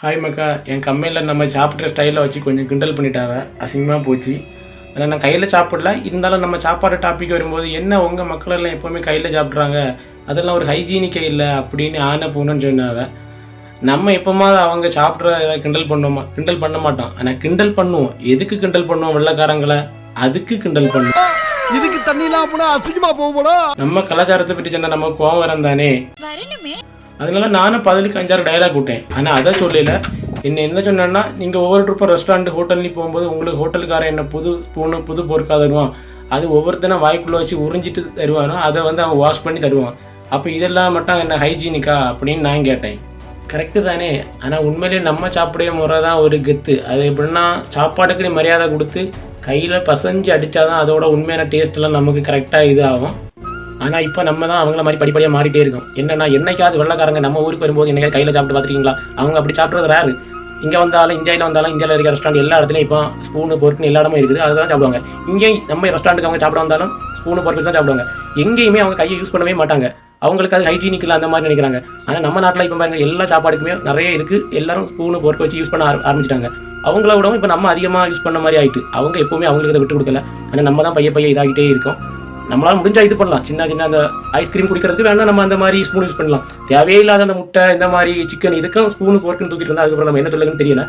Hi மக்கா, என் கம்மியில் நம்ம சாப்பிட்ற ஸ்டைலில் வச்சு கொஞ்சம் கிண்டல் பண்ணிட்டாங்க. அசிங்கமாக போச்சு. ஆனால் நான் கையில் சாப்பிடல. இருந்தாலும் நம்ம சாப்பாடு டாபிக் வரும்போது என்ன உங்கள் மக்கள் எல்லாம் எப்போவுமே கையில் சாப்பிட்றாங்க, அதெல்லாம் ஒரு ஹைஜீனிக்கே இல்லை அப்படின்னு ஆன போகணுன்னு சொன்னாங்க. நம்ம எப்போமாவது அவங்க சாப்பிட்ற கிண்டல் பண்ணுவோமா? கிண்டல் பண்ண மாட்டோம். ஆனால் கிண்டல் பண்ணுவோம். எதுக்கு கிண்டல் பண்ணுவோம்? வெள்ளைக்காரங்களை அதுக்கு கிண்டல் பண்ணுவோம். இதுக்கு தண்ணிலாம் போனா அசிங்கமா போகணும். நம்ம கலாச்சாரத்தை பற்றி சொன்னால் நம்ம கோவம் வரம் தானே. அதனால நானும் 5 டயலாக் விட்டேன். ஆனால் அதை சொல்லல. என்ன சொன்னேன்னா, நீங்கள் ஒவ்வொரு ட்ரிப்பும் ரெஸ்டாரண்ட் ஹோட்டல்லையும் போகும்போது உங்களுக்கு ஹோட்டலுக்காரன் என்ன புது ஸ்பூனு புது பொருட்காக தருவான். அது ஒவ்வொருத்தனும் வாய்க்குள்ளே வச்சு உறிஞ்சிட்டு தருவானோ அதை வந்து அவன் வாஷ் பண்ணி தருவான். அப்போ இதெல்லாம் மட்டும் என்ன ஹைஜீனிக்கா அப்படின்னு நான் கேட்டேன். கரெக்டு தானே. ஆனால் உண்மையிலேயே நம்ம சாப்பிடைய முறை தான் ஒரு கெத்து. அது எப்படின்னா, சாப்பாடுக்கு மரியாதை கொடுத்து கையில் பசஞ்சு அடித்தா தான் அதோட உண்மையான டேஸ்ட்டெல்லாம் நமக்கு கரெக்டாக இது ஆகும். ஆனால் இப்போ நம்ம தான் அவங்கள மாதிரி படிப்படியாக மாறிட்டே இருக்கோம். என்னென்னா, என்னைக்காவது வெள்ளைக்காரங்க நம்ம ஊருக்கு வரும்போது என்னைக்காவது கையில் சாப்பிட்டு பார்த்துருக்கீங்களா? அவங்க அப்படி சாப்பிட்றது ரேரு. இங்கே வந்தாலும் இந்தியாவில் இருக்க ரெஸ்டாரண்ட் எல்லா இடத்துலையும் இப்போ ஸ்பூனு பொருட்கள் எல்லா இடமும் இருக்குது. அதை தான் சாப்பிடுவாங்க. இங்கேயும் நம்ம ரெஸ்டாரண்ட்டுக்கு அவங்க சாப்பிட வந்தாலும் ஸ்பூனு பொருட்கள் தான் சாப்பிடுவாங்க. எங்கேயுமே அவங்க கையை யூஸ் பண்ணவே மாட்டாங்க. அவங்களுக்கு அது ஹைஜீனிக் இல்லை அந்த மாதிரி நினைக்கிறாங்க. ஆனால் நம்ம நாட்டில் இப்போ பாருங்கள், எல்லா சாப்பாடுக்குமே நிறைய இருக்குது. எல்லாரும் ஸ்பூனு பொருட்கள் வச்சு யூஸ் பண்ண ஆரம்பிச்சிட்டாங்க. அவங்கள விடவும் இப்போ நம்ம அதிகமாக யூஸ் பண்ண மாதிரி ஆகிட்டு. அவங்க எப்போவுமே அவங்களுக்கு இதை விட்டு கொடுக்கல. ஆனால் நம்ம தான் பைய இதாகிட்டே இருக்கோம். நம்மளால் முடிஞ்சால் இது பண்ணலாம். சின்ன அந்த ஐஸ்கிரீம் குடிக்கிறதுக்கு வேணால் நம்ம அந்த மாதிரி ஸ்பூன் யூஸ் பண்ணலாம். தேவையே இல்லாத அந்த முட்டை இந்த மாதிரி சிக்கன் இதுக்கும் ஸ்பூனு போர்க்குன்னு தூக்கிட்டு இருந்தால் அதுக்கப்புறம் நம்ம என்ன சொல்லுங்கன்னு தெரியல.